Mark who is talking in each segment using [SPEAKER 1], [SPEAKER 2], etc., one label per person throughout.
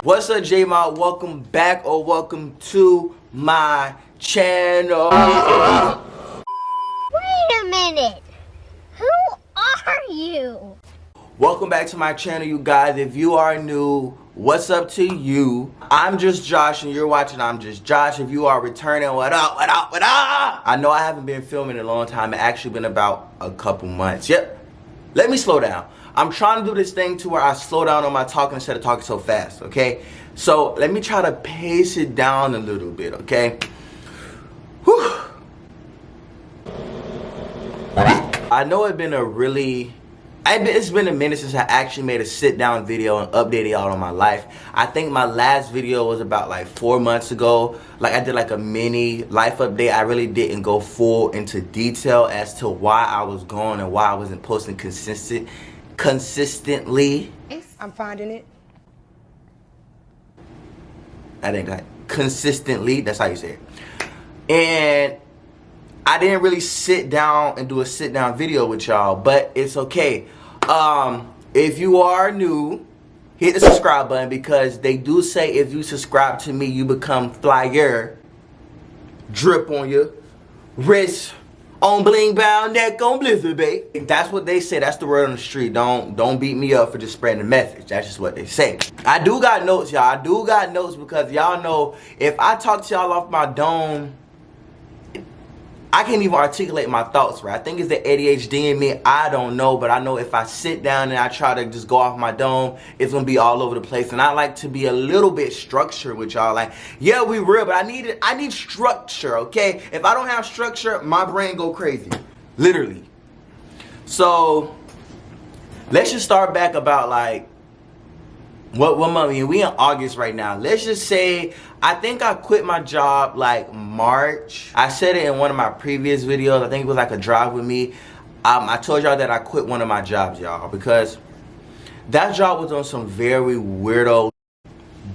[SPEAKER 1] What's up, J-Mod? Welcome back or welcome to my channel.
[SPEAKER 2] Wait a minute. Who are you?
[SPEAKER 1] Welcome back to my channel, you guys. If you are new, what's up to you? I'm just Josh and you're watching I'm Just Josh. If you are returning, what up, what up, what up? I know I haven't been filming in a long time. It's actually been about a couple months. Yep. Let me slow down. I'm trying to do this thing to where I slow down on my talking instead of talking so fast, okay? So let me try to pace it down a little bit, okay? Whew. I know it's been a minute since I actually made a sit down video and updated y'all on my life. I think my last video was about like 4 months ago. Like I did like a mini life update. I really didn't go full into detail as to why I was gone and why I wasn't posting consistently.
[SPEAKER 3] I'm finding it.
[SPEAKER 1] I think like consistently, that's how you say it. And I didn't really sit down and do a sit down video with y'all, but it's okay. If you are new, hit the subscribe button because they do say if you subscribe to me, you become flyer. Drip on your wrist, on bling bound, neck on blizzard, babe. That's what they say. That's the word on the street. Don't beat me up for just spreading the message. That's just what they say. I do got notes, y'all. I do got notes because y'all know if I talk to y'all off my dome, I can't even articulate my thoughts, right? I think it's the ADHD in me. I don't know, but I know if I sit down and I try to just go off my dome, it's gonna be all over the place. And I like to be a little bit structured with y'all. Like, yeah, we real, but I need structure, okay? If I don't have structure, my brain go crazy, literally. So let's just start back about like what month? I mean, we in August right now. Let's just say I think I quit my job like March. I said it in one of my previous videos. I think it was like a drive with me. I told y'all that I quit one of my jobs, y'all, because that job was on some very weirdo.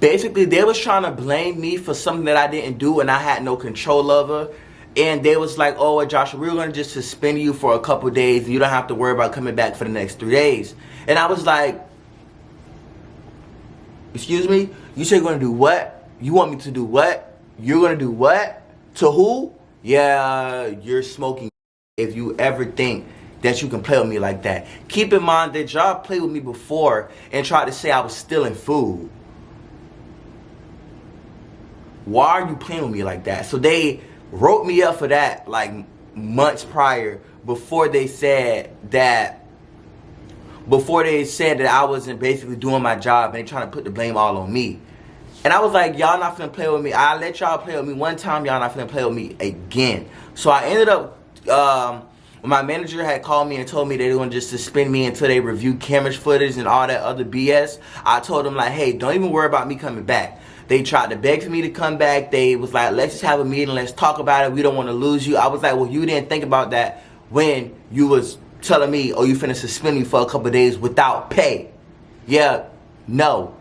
[SPEAKER 1] Basically, they was trying to blame me for something that I didn't do and I had no control over. And they was like, oh, Joshua, we were going to just suspend you for a couple days. You don't have to worry about coming back for the next 3 days. And I was like, excuse me? You say you're going to do what? You want me to do what? You're going to do what? To who? Yeah, you're smoking. If you ever think that you can play with me like that. Keep in mind that y'all played with me before and tried to say I was stealing food. Why are you playing with me like that? So they wrote me up for that like months prior before they said that I wasn't basically doing my job and they trying to put the blame all on me. And I was like, y'all not finna play with me. I let y'all play with me one time, y'all not finna play with me again. So I ended up, when my manager had called me and told me they were gonna just suspend me until they review camera footage and all that other BS, I told them like, hey, don't even worry about me coming back. They tried to beg for me to come back. They was like, let's just have a meeting, let's talk about it. We don't wanna lose you. I was like, well, you didn't think about that when you was telling me, oh, you finna suspend me for a couple of days without pay. Yeah, no.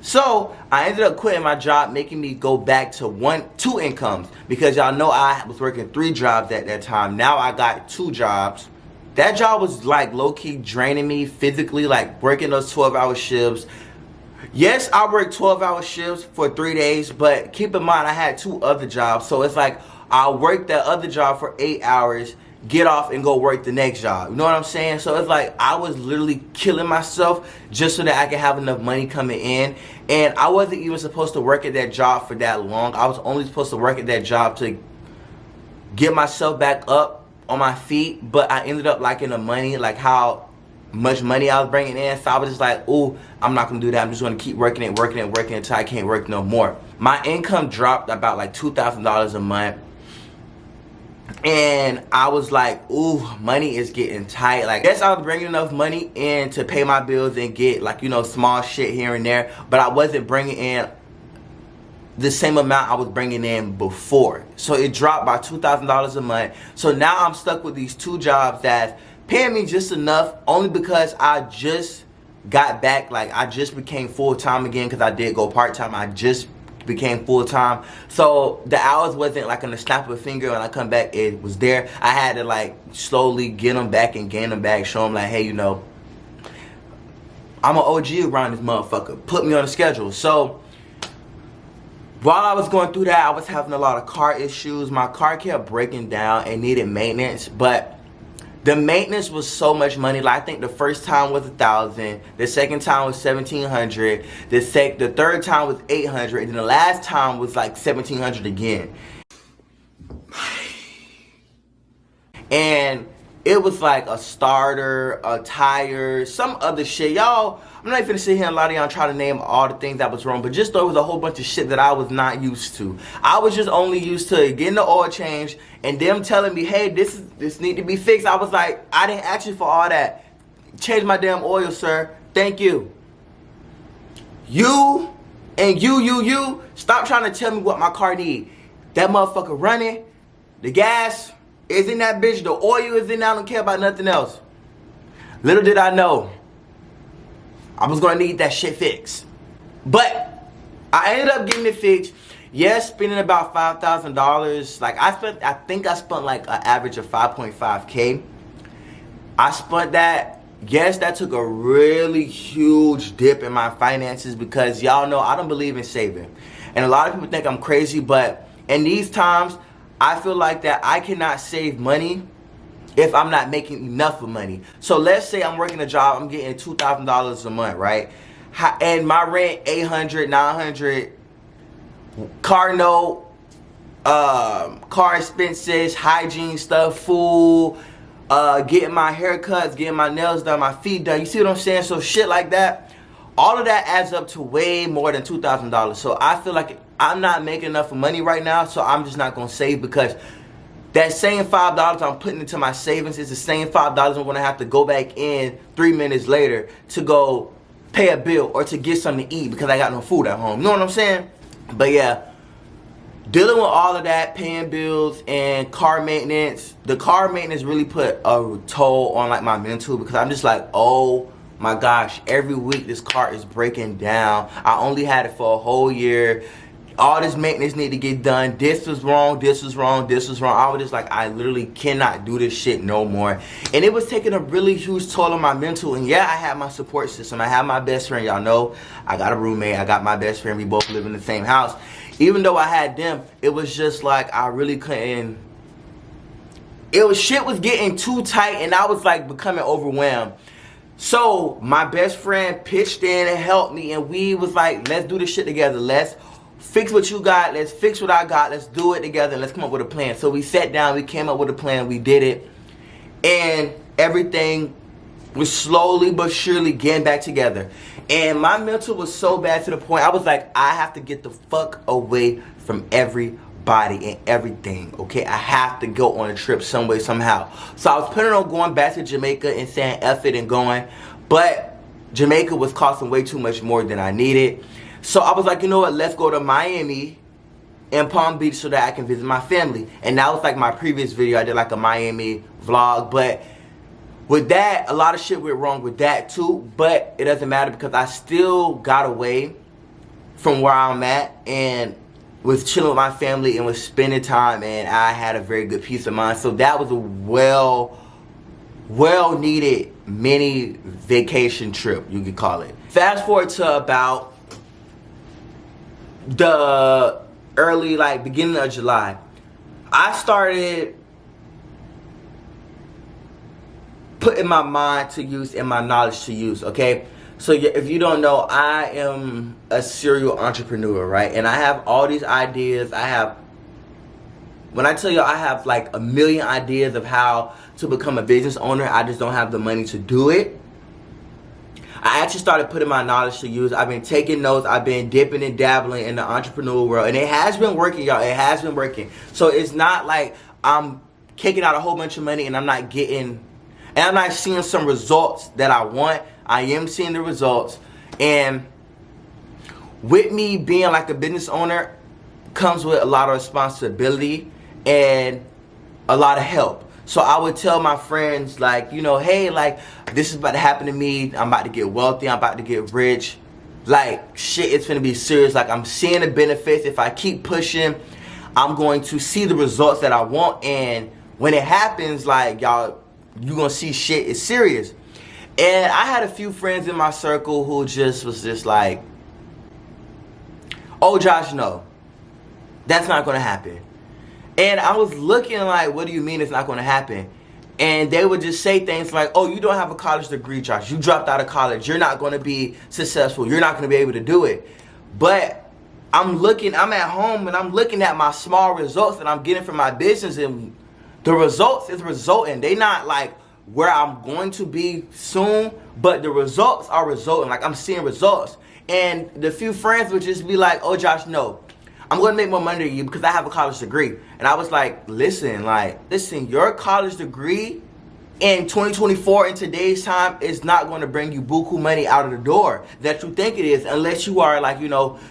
[SPEAKER 1] So I ended up quitting my job, making me go back to two incomes because y'all know I was working 3 jobs at that time. Now I got 2 jobs. That job was like low-key draining me physically, like working those 12-hour shifts. Yes, I worked 12-hour shifts for 3 days, but keep in mind I had 2 other jobs. So it's like I worked that other job for 8 hours, get off and go work the next job. You know what I'm saying? So it's like I was literally killing myself just so that I could have enough money coming in. And I wasn't even supposed to work at that job for that long. I was only supposed to work at that job to get myself back up on my feet. But I ended up liking the money, like how much money I was bringing in. So I was just like, ooh, I'm not going to do that. I'm just going to keep working until I can't work no more. My income dropped about like $2,000 a month. And I was like, ooh, money is getting tight. Like, yes, I was bringing enough money in to pay my bills and get, like, you know, small shit here and there. But I wasn't bringing in the same amount I was bringing in before. So it dropped by $2,000 a month. So now I'm stuck with these 2 jobs that's paying me just enough only because I just got back. Like, I just became full-time again because I did go part-time. I just became full-time, so the hours wasn't like on the snap of a finger. When I come back, it was there. I had to like slowly get them back and gain them back, show them like, hey, you know, I'm an OG around this motherfucker. Put me on the schedule. So while I was going through that, I was having a lot of car issues. My car kept breaking down and needed maintenance, but the maintenance was so much money. Like, I think the first time was $1,000, the second time was $1,700, the third time was $800, and then the last time was like $1,700 again. And it was like a starter, a tire, some other shit. Y'all, I'm not even gonna sit here and a lot of y'all try to name all the things that was wrong, but just there was a whole bunch of shit that I was not used to. I was just only used to getting the oil change and them telling me, hey, this need to be fixed. I was like, I didn't ask you for all that. Change my damn oil, sir. Thank you. You and you, stop trying to tell me what my car need. That motherfucker running, the gas is in that bitch, the oil is in there, I don't care about nothing else. Little did I know, I was gonna need that shit fixed. But I ended up getting it fixed. Yes, spending about $5,000. Like, I think I spent like an average of 5.5K. I spent that. Yes, that took a really huge dip in my finances because y'all know I don't believe in saving. And a lot of people think I'm crazy, but in these times, I feel like that I cannot save money if I'm not making enough of money. So let's say I'm working a job, I'm getting $2,000 a month, right? And my rent, $800, $900, car note, car expenses, hygiene stuff, food, getting my haircuts, getting my nails done, my feet done. You see what I'm saying? So shit like that, all of that adds up to way more than $2,000. So I feel like I'm not making enough money right now, so I'm just not gonna save, because that same $5 I'm putting into my savings is the same $5 I'm gonna have to go back in 3 minutes later to go pay a bill or to get something to eat because I got no food at home. You know what I'm saying? But yeah, dealing with all of that, paying bills and car maintenance. The car maintenance really put a toll on like my mental, because I'm just like, oh my gosh, every week this car is breaking down. I only had it for a whole year. All this maintenance need to get done. This was wrong, this was wrong, this was wrong. I was just like, I literally cannot do this shit no more. And it was taking a really huge toll on my mental. And yeah, I had my support system. I had my best friend. Y'all know I got a roommate. I got my best friend. We both live in the same house. Even though I had them, it was just like I really couldn't. Shit was getting too tight and I was like becoming overwhelmed. So my best friend pitched in and helped me, and we was like, let's do this shit together. Let's fix what you got, let's fix what I got, let's do it together, and let's come up with a plan. So we sat down, we came up with a plan, we did it, and everything was slowly but surely getting back together. And my mental was so bad to the point I was like, I have to get the fuck away from everybody and everything, okay? I have to go on a trip some way, somehow. So I was planning on going back to Jamaica and saying F it and going, but Jamaica was costing way too much more than I needed. So I was like, you know what, let's go to Miami and Palm Beach so that I can visit my family. And that was like my previous video. I did like a Miami vlog. But with that, a lot of shit went wrong with that too. But it doesn't matter because I still got away from where I'm at and was chilling with my family and was spending time. And I had a very good peace of mind. So that was a well needed mini vacation trip, you could call it. Fast forward to about the early, like beginning of July, I started putting my mind to use and my knowledge to use, okay? So if you don't know, I am a serial entrepreneur, right? And I have all these ideas. When I tell you I have like a million ideas of how to become a business owner, I just don't have the money to do it. I actually started putting my knowledge to use. I've been taking notes. I've been dipping and dabbling in the entrepreneurial world. And it has been working, y'all. It has been working. So it's not like I'm kicking out a whole bunch of money and I'm not getting, and I'm not seeing some results that I want. I am seeing the results. And with me being like a business owner comes with a lot of responsibility and a lot of help. So I would tell my friends, like, you know, hey, like, this is about to happen to me. I'm about to get wealthy. I'm about to get rich. Like, shit, it's gonna be serious. Like, I'm seeing the benefits. If I keep pushing, I'm going to see the results that I want. And when it happens, like, y'all, you're gonna see shit is serious. And I had a few friends in my circle who just was just like, oh, Josh, no, that's not going to happen. And I was looking like, what do you mean it's not going to happen? And they would just say things like, oh, you don't have a college degree, Josh. You dropped out of college. You're not going to be successful. You're not going to be able to do it. But I'm at home and I'm looking at my small results that I'm getting from my business, and the results is resulting. They not like where I'm going to be soon, but the results are resulting. Like, I'm seeing results. And the few friends would just be like, oh, Josh, no, I'm going to make more money than you because I have a college degree. And I was like, listen, your college degree in 2024 in today's time is not going to bring you buku money out of the door that you think it is, unless you are like,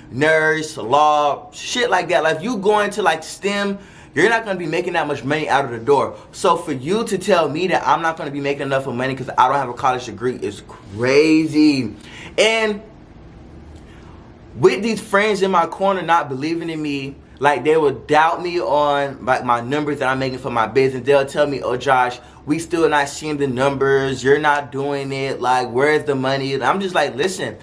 [SPEAKER 1] nurse, law, shit like that. Like, if you go into like STEM, you're not going to be making that much money out of the door. So for you to tell me that I'm not going to be making enough of money because I don't have a college degree is crazy. And with these friends in my corner not believing in me, like, they would doubt me on like my numbers that I'm making for my business. They'll tell me, oh, Josh, we still not seeing the numbers. You're not doing it. Like, where's the money? And I'm just like, listen,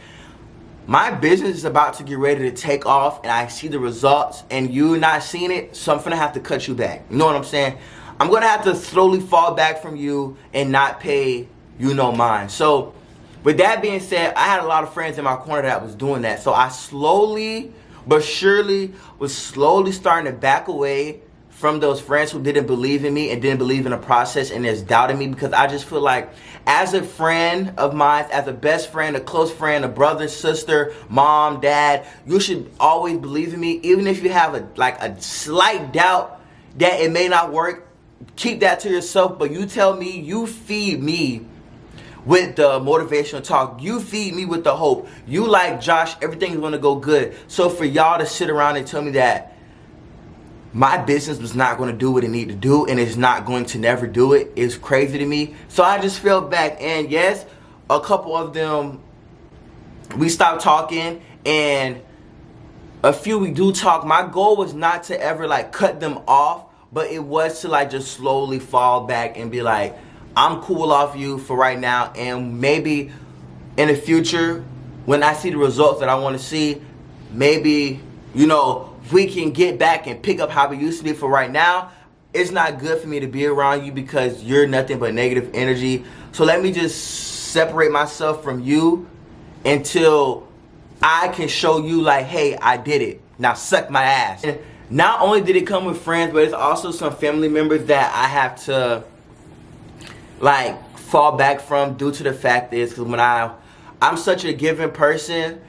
[SPEAKER 1] my business is about to get ready to take off, and I see the results, and you not seeing it, so I'm gonna have to cut you back. You know what I'm saying? I'm gonna have to slowly fall back from you and not pay mine. So with that being said, I had a lot of friends in my corner that was doing that. So I slowly but surely was starting to back away from those friends who didn't believe in me and didn't believe in the process and just doubted me, because I just feel like, as a friend of mine, as a best friend, a close friend, a brother, sister, mom, dad, you should always believe in me. Even if you have a slight doubt that it may not work, keep that to yourself. But you tell me, you feed me with the motivational talk. You feed me with the hope. You like, Josh, everything's going to go good. So for y'all to sit around and tell me that my business was not going to do what it need to do and it's not going to never do it is crazy to me. So I just fell back. And yes, a couple of them, we stopped talking, and a few we do talk. My goal was not to ever cut them off, but it was to just slowly fall back and be like, I'm cool off you for right now, and maybe in the future when I see the results that I want to see, maybe we can get back and pick up how we used to be. For right now, it's not good for me to be around you because you're nothing but negative energy. So let me just separate myself from you until I can show you hey, I did it. Now suck my ass. And not only did it come with friends, but it's also some family members that I have to fall back from, due to the fact is, because when I'm such a giving person,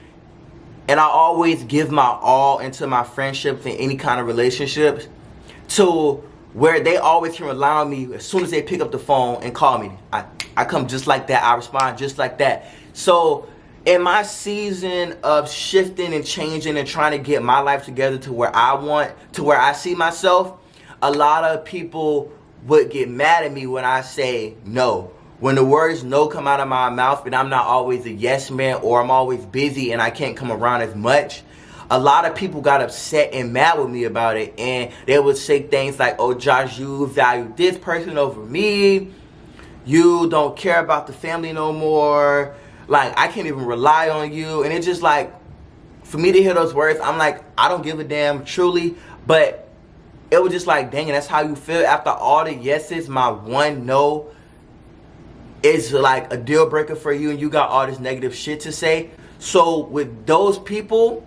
[SPEAKER 1] and I always give my all into my friendships and any kind of relationships, to where they always can rely on me as soon as they pick up the phone and call me. I come just like that. I respond just like that. So in my season of shifting and changing and trying to get my life together to where I see myself, a lot of people would get mad at me when I say no. When the words no come out of my mouth and I'm not always a yes man, or I'm always busy and I can't come around as much, a lot of people got upset and mad with me about it. And they would say things like, oh, Josh, you value this person over me. You don't care about the family no more. I can't even rely on you. And it's just for me to hear those words, I'm like, I don't give a damn, truly. But it was just dang it, that's how you feel after all the yeses. My one no is a deal breaker for you, and you got all this negative shit to say. So with those people,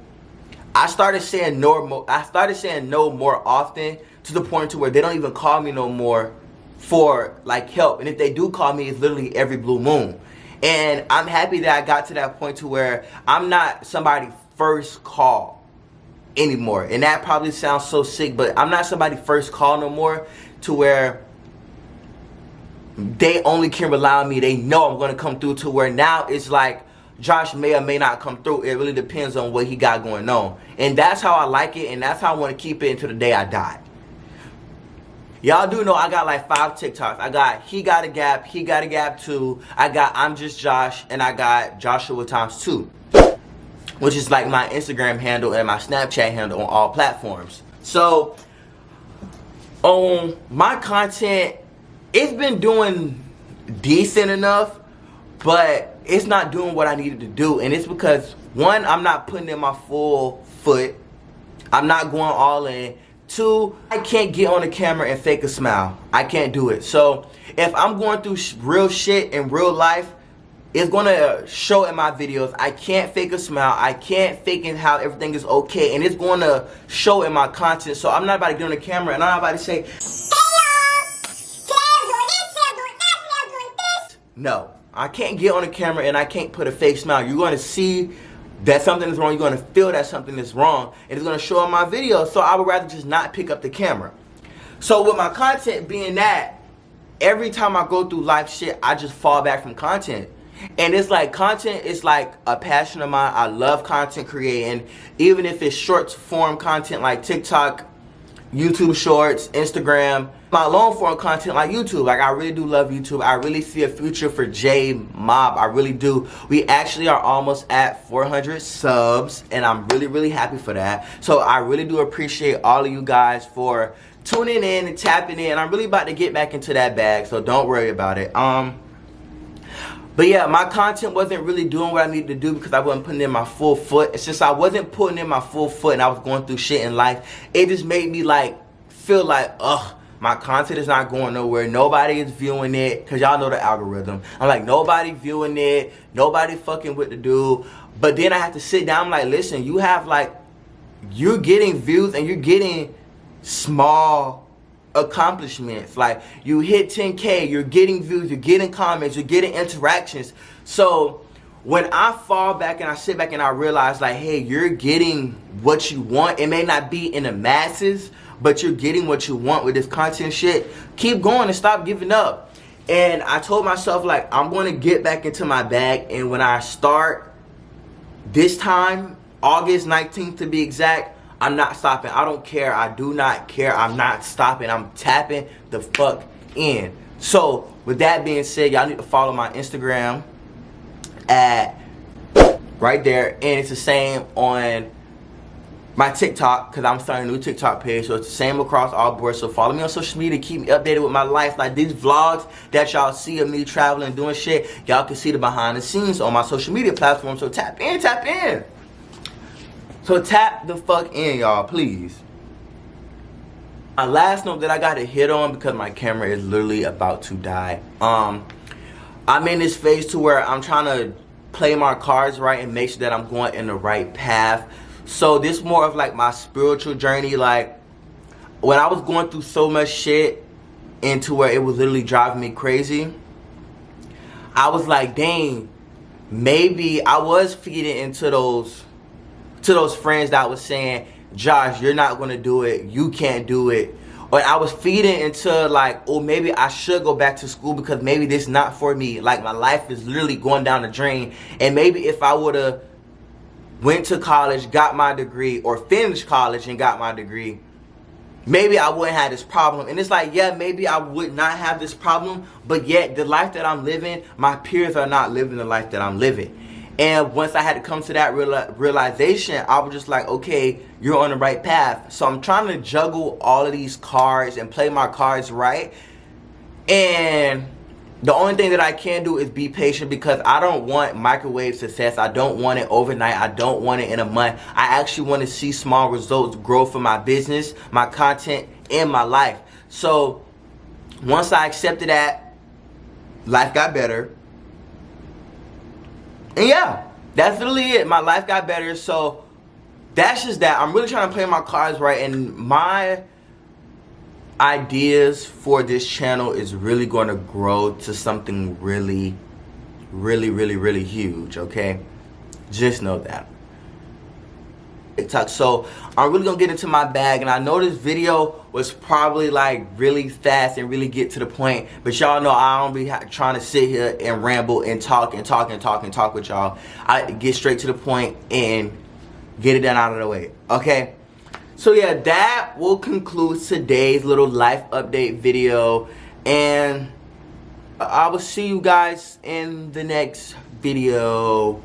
[SPEAKER 1] I started saying no more often, to the point to where they don't even call me no more for help. And if they do call me, it's literally every blue moon. And I'm happy that I got to that point to where I'm not somebody's first call anymore. And that probably sounds so sick, but I'm not somebody's first call no more, to where they only can rely on me. They know I'm going to come through, to where now it's Josh may or may not come through. It really depends on what he got going on. And that's how I like it, and that's how I want to keep it until the day I die. Y'all do know I got 5 TikToks. I got He Got a Gap, He Got a Gap 2. I got I'm Just Josh, and I got Joshua Times 2, which is my Instagram handle and my Snapchat handle on all platforms. So on my content, it's been doing decent enough. but it's not doing what I needed to do. And it's because, one, I'm not putting in my full foot. I'm not going all in. Two, I can't get on the camera and fake a smile. I can't do it. So if I'm going through real shit in real life, it's going to show in my videos. I can't fake a smile. I can't fake in how everything is okay. And it's going to show in my content. So I'm not about to get on the camera and I'm not about to say, no, I can't get on the camera and I can't put a fake smile. You're going to see that something is wrong. You're going to feel that something is wrong. And it's going to show in my video. So I would rather just not pick up the camera. So with my content being that, every time I go through life shit, I just fall back from content. And it's like content is like a passion of mine. I love content creating. Even if it's short form content like TikTok, YouTube Shorts, Instagram, my long form content like YouTube. Like I really do love YouTube. I really see a future for J Mob. I really do. We actually are almost at 400 subs and I'm really happy for that. So I really do appreciate all of you guys for tuning in and tapping in. I'm really about to get back into that bag, so don't worry about it. But yeah, my content wasn't really doing what I needed to do because I wasn't putting in my full foot. It's just I wasn't putting in my full foot and I was going through shit in life. It just made me like feel like, ugh, my content is not going nowhere. Nobody is viewing it because y'all know the algorithm. I'm like, nobody viewing it. Nobody fucking with the dude. But then I have to sit down. I'm like, listen, you have like, you're getting views and you're getting small accomplishments. Like you hit 10K, you're getting views, you're getting comments, you're getting interactions. So when I fall back and I sit back and I realize like, hey, you're getting what you want. It may not be in the masses, but you're getting what you want with this content shit. Keep going and stop giving up. And I told myself like, I'm going to get back into my bag. And when I start this time, August 19th to be exact, I'm not stopping. I don't care. I do not care. I'm not stopping. I'm tapping the fuck in. So with that being said, y'all need to follow my Instagram at right there. And it's the same on my TikTok because I'm starting a new TikTok page. So it's the same across all boards. So follow me on social media. Keep me updated with my life. Like these vlogs that y'all see of me traveling and doing shit, y'all can see the behind the scenes on my social media platform. So tap in, tap in. So tap the fuck in, y'all, please. My last note that I got to hit on because my camera is literally about to die. I'm in this phase to where I'm trying to play my cards right and make sure that I'm going in the right path. So this is more of like my spiritual journey. Like when I was going through so much shit into where it was literally driving me crazy, I was like, dang, maybe I was feeding into those friends that was saying, Josh, you're not gonna do it, you can't do it. Or I was feeding into like, oh, maybe I should go back to school because maybe this is not for me. Like my life is literally going down the drain. And maybe if I would have went to college, got my degree, or finished college and got my degree, maybe I wouldn't have this problem. And it's like, yeah, maybe I would not have this problem, but yet the life that I'm living, my peers are not living the life that I'm living. And once I had to come to that realization, I was just like, okay, you're on the right path. So I'm trying to juggle all of these cards and play my cards right. And the only thing that I can do is be patient because I don't want microwave success. I don't want it overnight. I don't want it in a month. I actually want to see small results grow for my business, my content, and my life. So once I accepted that, life got better. And yeah, that's literally it. My life got better. So that's just that. I'm really trying to play my cards right. And my ideas for this channel is really going to grow to something really huge, okay? Just know that. TikTok. So I'm really gonna get into my bag, and I know this video was probably like really fast and really get to the point, but y'all know I don't be trying to sit here and ramble and talk with y'all. I get straight to the point and get it done out of the way, okay? So yeah, that will conclude today's little life update video, and I will see you guys in the next video.